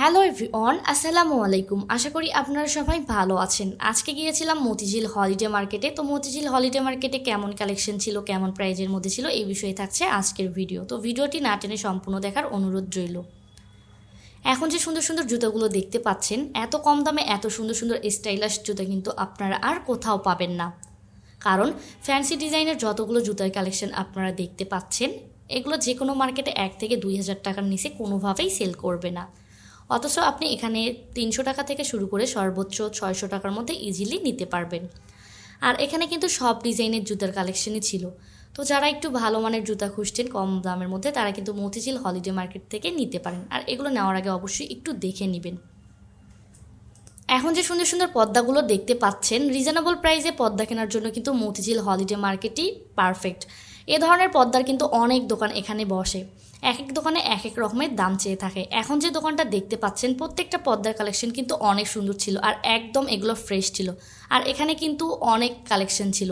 Hello everyone, আসসালামু আলাইকুম। আশা করি আপনারা সবাই ভালো আছেন। আজকে গিয়েছিলাম মতিঝিল হলিডে মার্কেটে। তো মতিঝিল হলিডে মার্কেটে কেমন কালেকশন ছিল, কেমন প্রাইজের মধ্যে ছিল, এই বিষয়ে থাকছে আজকের ভিডিও। তো ভিডিওটি না টেনে সম্পূর্ণ দেখার অনুরোধ রইল। এখন যে সুন্দর সুন্দর জুতোগুলো দেখতে পাচ্ছেন, এত কম দামে এত সুন্দর সুন্দর স্টাইলিশ জুতো কিন্তু আপনারা আর কোথাও পাবেন না। কারণ ফ্যান্সি ডিজাইনের যতগুলো জুতার কালেকশন আপনারা দেখতে পাচ্ছেন, এগুলো যে কোনো মার্কেটে 1 থেকে 2,000 টাকার নিচে কোনোভাবেই সেল করবে না। অথচ আপনি এখানে 300 টাকা থেকে শুরু করে সর্বোচ্চ 600 টাকার মধ্যে ইজিলি নিতে পারবেন। আর এখানে কিন্তু সব ডিজাইনের জুতার কালেকশনই ছিল। তো যারা একটু ভালো মানের জুতা খুঁজছেন কম দামের মধ্যে, তারা কিন্তু মতিঝিল হলিডে মার্কেট থেকে নিতে পারেন। আর এগুলো নেওয়ার আগে অবশ্যই একটু দেখে নেবেন। এখন যে সুন্দর সুন্দর পর্দাগুলো দেখতে পাচ্ছেন, রিজনেবল প্রাইসে পর্দা কেনার জন্য কিন্তু মতিঝিল হলিডে মার্কেটই পারফেক্ট। এ ধরনের পর্দার কিন্তু অনেক দোকান এখানে বসে, এক এক দোকানে এক এক রকমের দাম চেয়ে থাকে। এখন যে দোকানটা দেখতে পাচ্ছেন, প্রত্যেকটা পর্দার কালেকশন কিন্তু অনেক সুন্দর ছিল আর একদম এগুলো ফ্রেশ ছিল। আর এখানে কিন্তু অনেক কালেকশন ছিল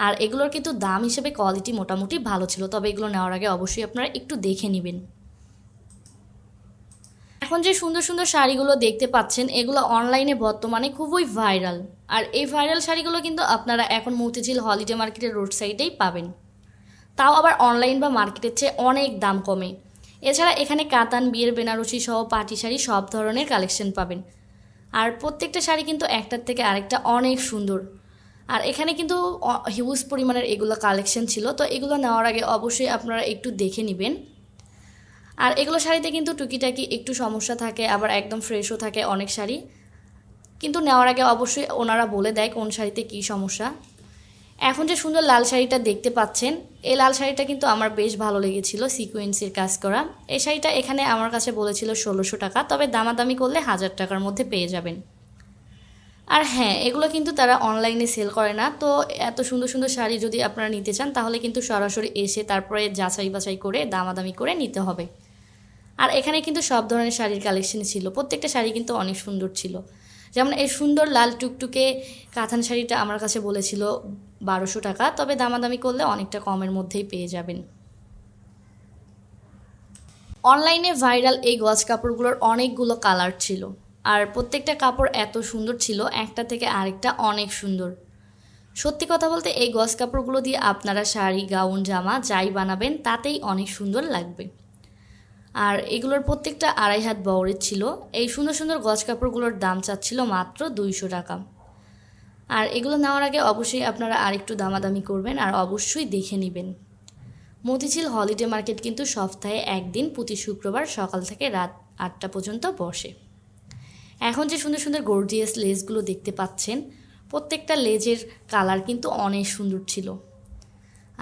আর এগুলোর কিন্তু দাম হিসেবে কোয়ালিটি মোটামুটি ভালো ছিল। তবে এগুলো নেওয়ার আগে অবশ্যই আপনারা একটু দেখে নেবেন। এখন যে সুন্দর সুন্দর শাড়িগুলো দেখতে পাচ্ছেন, এগুলো অনলাইনে বর্তমানে খুবই ভাইরাল। আর এই ভাইরাল শাড়িগুলো কিন্তু আপনারা এখন মতিঝিল হলিডে মার্কেটের রোড সাইডেই পাবেন, তাও আবার অনলাইন বা মার্কেটের চেয়ে অনেক দাম কমে। এছাড়া এখানে কাতান, বিয়ের বেনারসি সহ পার্টি শাড়ি সব ধরনের কালেকশন পাবেন। আর প্রত্যেকটা শাড়ি কিন্তু একটার থেকে আরেকটা অনেক সুন্দর। আর এখানে কিন্তু হিউজ পরিমাণের এগুলো কালেকশন ছিল। তো এগুলো নেওয়ার আগে অবশ্যই আপনারা একটু দেখে নেবেন। আর এগুলো শাড়িতে কিন্তু টুকিটাকি একটু সমস্যা থাকে, আবার একদম ফ্রেশও থাকে অনেক শাড়ি। কিন্তু নেওয়ার আগে অবশ্যই ওনারা বলে দেয় কোন শাড়িতে কী সমস্যা। এখন যে সুন্দর লাল শাড়িটা দেখতে পাচ্ছেন, এই লাল শাড়িটা কিন্তু আমার বেশ ভালো লেগেছিল, সিকোয়েন্সের কাজ করা। এই শাড়িটা এখানে আমার কাছে বলেছিল 1600 টাকা, তবে দামাদামি করলে 1000 টাকার মধ্যে পেয়ে যাবেন। আর হ্যাঁ, এগুলো কিন্তু তারা অনলাইনে সেল করে না। তো এত সুন্দর সুন্দর শাড়ি যদি আপনারা নিতে চান, তাহলে কিন্তু সরাসরি এসে তারপরে যাচাই বাছাই করে দামাদামি করে নিতে হবে। আর এখানে কিন্তু সব ধরনের শাড়ির কালেকশন ছিল, প্রত্যেকটা শাড়ি কিন্তু অনেক সুন্দর ছিল। যেমন এই সুন্দর লাল টুকটুকে কাঁথান শাড়িটা আমার কাছে বলেছিল 1200 টাকা, তবে দামাদামি করলে অনেকটা কমের মধ্যেই পেয়ে যাবেন। অনলাইনে ভাইরাল এই গজ কাপড়গুলোর অনেকগুলো কালার ছিল আর প্রত্যেকটা কাপড় এত সুন্দর ছিল, একটা থেকে আরেকটা অনেক সুন্দর। সত্যি কথা বলতে এই গজ কাপড়গুলো দিয়ে আপনারা শাড়ি, গাউন, জামা যাই বানাবেন তাতেই অনেক সুন্দর লাগবে। আর এগুলোর প্রত্যেকটা 2.5 হাত বহরের ছিল। এই সুন্দর সুন্দর গজ কাপড়গুলোর দাম চাচ্ছিল মাত্র 200 টাকা। আর এগুলো নেওয়ার আগে অবশ্যই আপনারা আরেকটু দামাদামি করবেন আর অবশ্যই দেখে নেবেন। মতিঝিল হলিডে মার্কেট কিন্তু সপ্তাহে একদিন, প্রতি শুক্রবার সকাল থেকে রাত 8টা পর্যন্ত বসে। এখন যে সুন্দর সুন্দর গর্জিয়াস লেসগুলো দেখতে পাচ্ছেন, প্রত্যেকটা লেজের কালার কিন্তু অনেক সুন্দর ছিল।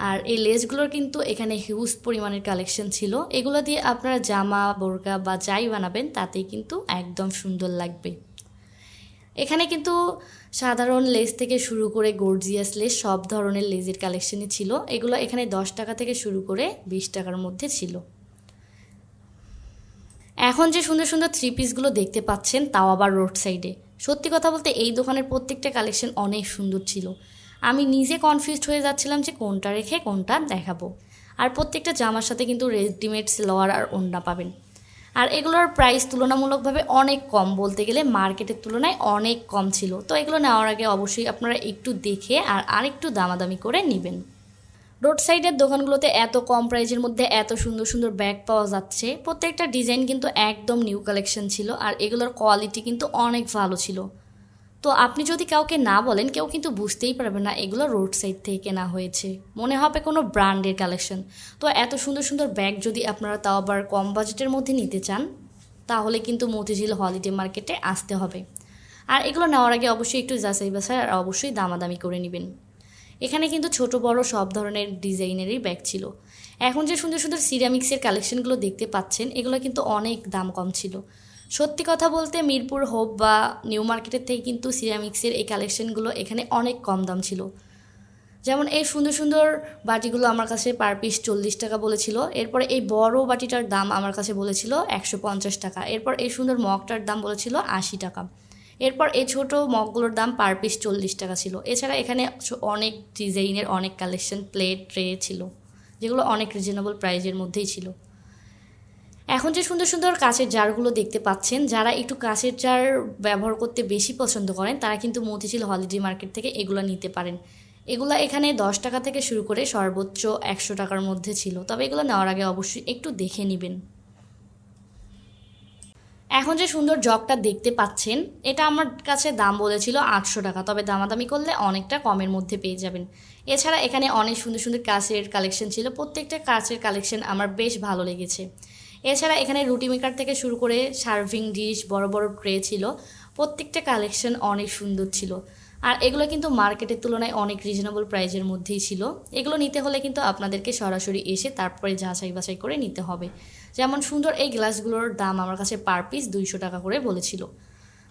আর এই লেসগুলোর কিন্তু এখানে হিউজ পরিমাণের কালেকশন ছিল। এগুলো দিয়ে আপনারা জামা, বোরকা বা যাই বানাবেন তাতেই কিন্তু একদম সুন্দর লাগবে। এখানে কিন্তু সাধারণ লেস থেকে শুরু করে গর্জিয়াস লেস সব ধরনের লেজের কালেকশনই ছিল। এগুলো এখানে 10 টাকা থেকে শুরু করে 20 টাকার মধ্যে ছিল। এখন যে সুন্দর সুন্দর থ্রি পিসগুলো দেখতে পাচ্ছেন, তাও আবার রোড সাইডে। সত্যি কথা বলতে এই দোকানের প্রত্যেকটা কালেকশন অনেক সুন্দর ছিল। আমি নিজে কনফিউজড হয়ে যাচ্ছিলাম যে কোনটা রেখে কোনটা দেখাবো। আর প্রত্যেকটা জামার সাথে কিন্তু রেডিমেড সালোয়ার আর ওড়না পাবেন। আর এগুলোর প্রাইস তুলনামূলকভাবে অনেক কম, বলতে গেলে মার্কেটের তুলনায় অনেক কম ছিল। তো এগুলো নেওয়ার আগে অবশ্যই আপনারা একটু দেখে আর আরেকটু দামাদামি করে নেবেন। রোড সাইডের দোকানগুলোতে এত কম প্রাইসের মধ্যে এত সুন্দর সুন্দর ব্যাগ পাওয়া যাচ্ছে। প্রত্যেকটা ডিজাইন কিন্তু একদম নিউ কালেকশন ছিল আর এগুলোর কোয়ালিটি কিন্তু অনেক ভালো ছিল। তো আপনি যদি কাউকে না বলেন, কেউ কিন্তু বুঝতেই পারবে না এগুলো রোড সাইড থেকে কেনা হয়েছে, মনে হবে কোনো ব্র্যান্ডের কালেকশন। তো এত সুন্দর সুন্দর ব্যাগ যদি আপনারা তাও আবার কম বাজেটের মধ্যে নিতে চান, তাহলে কিন্তু মতিঝিল হলিডে মার্কেটে আসতে হবে। আর এগুলো নেওয়ার আগে অবশ্যই একটু যাচাই বাছাই আর অবশ্যই দামাদামি করে নেবেন। এখানে কিন্তু ছোট বড় সব ধরনের ডিজাইনেরই ব্যাগ ছিল। এখন যে সুন্দর সুন্দর সিরামিক্সের কালেকশনগুলো দেখতে পাচ্ছেন, এগুলো কিন্তু অনেক দাম কম ছিল। সত্যি কথা বলতে মিরপুর হোপ বা নিউ মার্কেটের থেকে কিন্তু সিরামিক্সের এই কালেকশনগুলো এখানে অনেক কম দাম ছিল। যেমন এই সুন্দর সুন্দর বাটিগুলো আমার কাছে পার পিস 40 টাকা বলেছিল। এরপর এই বড় বাটিটার দাম আমার কাছে বলেছিল 150 টাকা। এরপর এই সুন্দর মগটার দাম বলেছিল 80 টাকা। এরপর এই ছোটো মগগুলোর দাম পার পিস 40 টাকা ছিল। এছাড়া এখানে অনেক ডিজাইনের অনেক কালেকশন প্লেট ট্রে ছিল, যেগুলো অনেক রিজনেবল প্রাইজের মধ্যেই ছিল। এখন যে সুন্দর সুন্দর কাঁচের জারগুলো দেখতে পাচ্ছেন, যারা একটু কাঁচের জার ব্যবহার করতে বেশি পছন্দ করেন তারা কিন্তু মতিঝিল হলিডে মার্কেট থেকে এগুলো নিতে পারেন। এগুলো এখানে 10 টাকা থেকে শুরু করে সর্বোচ্চ 100 টাকার মধ্যে ছিল, তবে এগুলো নেওয়ার আগে অবশ্যই একটু দেখে নেবেন। এখন যে সুন্দর জগটা দেখতে পাচ্ছেন, এটা আমার কাছে দাম বলেছিল 800 টাকা, তবে দামাদামি করলে অনেকটা কমের মধ্যে পেয়ে যাবেন। এছাড়া এখানে অনেক সুন্দর সুন্দর কাঁচের কালেকশন ছিল, প্রত্যেকটা কাঁচের কালেকশন আমার বেশ ভালো লেগেছে। এছাড়া এখানে রুটি মেকার থেকে শুরু করে সার্ভিং ডিশ, বড় বড় ট্রে ছিল, প্রত্যেকটা কালেকশন অনেক সুন্দর ছিল। আর এগুলো কিন্তু মার্কেটের তুলনায় অনেক রিজনেবল প্রাইজের মধ্যেই ছিল। এগুলো নিতে হলে কিন্তু আপনাদেরকে সরাসরি এসে তারপরে যাচাই বাছাই করে নিতে হবে। যেমন সুন্দর এই গ্লাসগুলোর দাম আমার কাছে পার পিস 200 টাকা করে বলেছিল।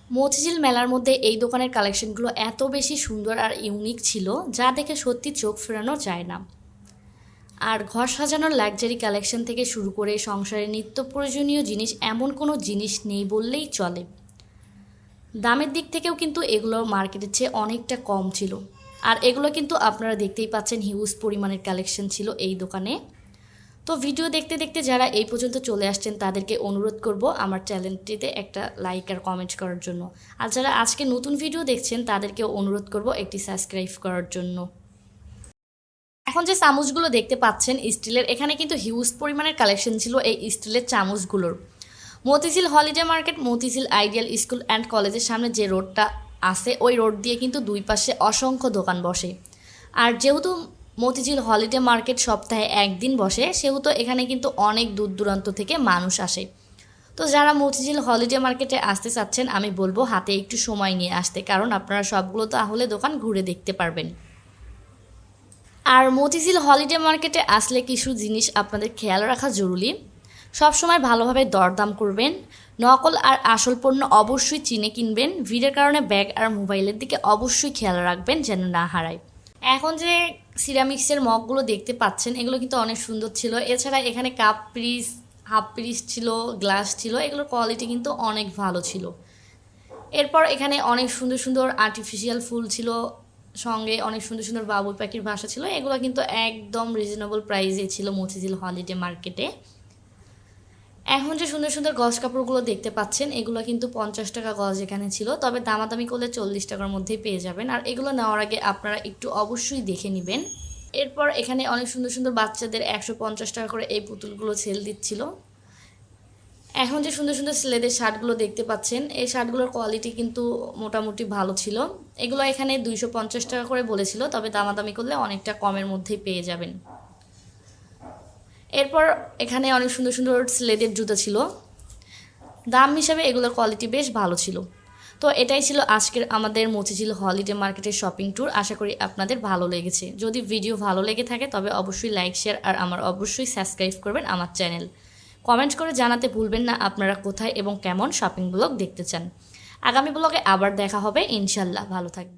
মতিঝিল মেলার মধ্যে এই দোকানের কালেকশনগুলো এত বেশি সুন্দর আর ইউনিক ছিল, যা দেখে সত্যি চোখ ফেরানো যায় না। আর ঘর সাজানোর লাক্সারি কালেকশন থেকে শুরু করে সংসারের নিত্য প্রয়োজনীয় জিনিস এমন কোনো জিনিস নেই বললেই চলে। দামের দিক থেকেও কিন্তু এগুলো মার্কেটের চেয়ে অনেকটা কম ছিল। আর এগুলো কিন্তু আপনারা দেখতেই পাচ্ছেন হিউজ পরিমাণের কালেকশন ছিল এই দোকানে। তো ভিডিও দেখতে দেখতে যারা এই পর্যন্ত চলে আসছেন তাদেরকে অনুরোধ করব আমার চ্যানেলটিতে একটা লাইক আর কমেন্ট করার জন্য। আর যারা আজকে নতুন ভিডিও দেখছেন তাদেরকেও অনুরোধ করব একটি সাবস্ক্রাইব করার জন্য। এখন যে চামচগুলো দেখতে পাচ্ছেন স্টিলের, এখানে কিন্তু হিউজ পরিমাণের কালেকশন ছিল এই স্টিলের চামচগুলোর। Motijheel holiday market, Motijheel ideal school and কলেজের সামনে যে রোডটা আছে ওই রোড দিয়ে কিন্তু দুই পাশে অসংখ্য দোকান বসে। আর যেহেতু মতিঝিল হলিডে মার্কেট সপ্তাহে একদিন বসে, সেহেতু এখানে কিন্তু অনেক দূর দূরান্ত থেকে মানুষ আসে। তো যারা মতিঝিল হলিডে মার্কেটে আসতে চাচ্ছেন আমি বলবো হাতে একটু সময় নিয়ে আসতে, কারণ আপনারা সবগুলো তাহলে দোকান ঘুরে দেখতে পারবেন। আর মতিঝিল হলিডে মার্কেটে আসলে কিছু জিনিস আপনাদের খেয়াল রাখা জরুরি। সবসময় ভালোভাবে দরদাম করবেন, নকল আর আসল পণ্য অবশ্যই চিনে কিনবেন। ভিড়ের কারণে ব্যাগ আর মোবাইলের দিকে অবশ্যই খেয়াল রাখবেন যেন না হারায়। এখন যে সিরামিক্সের মগগুলো দেখতে পাচ্ছেন এগুলো কিন্তু অনেক সুন্দর ছিল। এছাড়া এখানে কাপ পিস, হাফ পিস ছিল, গ্লাস ছিল, এগুলোর কোয়ালিটি কিন্তু অনেক ভালো ছিল। এরপর এখানে অনেক সুন্দর সুন্দর আর্টিফিশিয়াল ফুল ছিল, সঙ্গে অনেক সুন্দর সুন্দর বাবুই পাখির বাসা ছিল। এগুলো কিন্তু একদম রিজনেবল প্রাইসে ছিল মতিঝিল হলিডে মার্কেটে। এখন যে সুন্দর সুন্দর গজ কাপড়গুলো দেখতে পাচ্ছেন এগুলো কিন্তু 50 টাকা গজ এখানে ছিল, তবে দামাদামি করলে 40 টাকার মধ্যেই পেয়ে যাবেন। আর এগুলো নেওয়ার আগে আপনারা একটু অবশ্যই দেখে নেবেন। এরপর এখানে অনেক সুন্দর সুন্দর বাচ্চাদের 150 টাকা করে এই পুতুলগুলো সেল দিচ্ছিল। এখন যে সুন্দর সুন্দর ছেলেদের শার্টগুলো দেখতে পাচ্ছেন এই শার্টগুলোর কোয়ালিটি কিন্তু মোটামুটি ভালো ছিল। এগুলো এখানে 250 টাকা করে বলেছিল, তবে দামাদামি করলে অনেকটা কমের মধ্যেই পেয়ে যাবেন। এরপর এখানে অনেক সুন্দর সুন্দর স্লেডের জুতো ছিল, দাম হিসাবে এগুলোর কোয়ালিটি বেশ ভালো ছিল। তো এটাই ছিল আজকের আমাদের মতিঝিল হলিডে মার্কেটের শপিং ট্যুর। আশা করি আপনাদের ভালো লেগেছে। যদি ভিডিও ভালো লেগে থাকে তবে অবশ্যই লাইক, শেয়ার আর আমার অবশ্যই সাবস্ক্রাইব করবেন আমার চ্যানেল। কমেন্ট করে জানাতে ভুলবেন না আপনারা কোথায় এবং কেমন শপিং ব্লগ দেখতে চান। আগামী ব্লগে আবার দেখা হবে ইনশাল্লাহ। ভালো থাকবেন।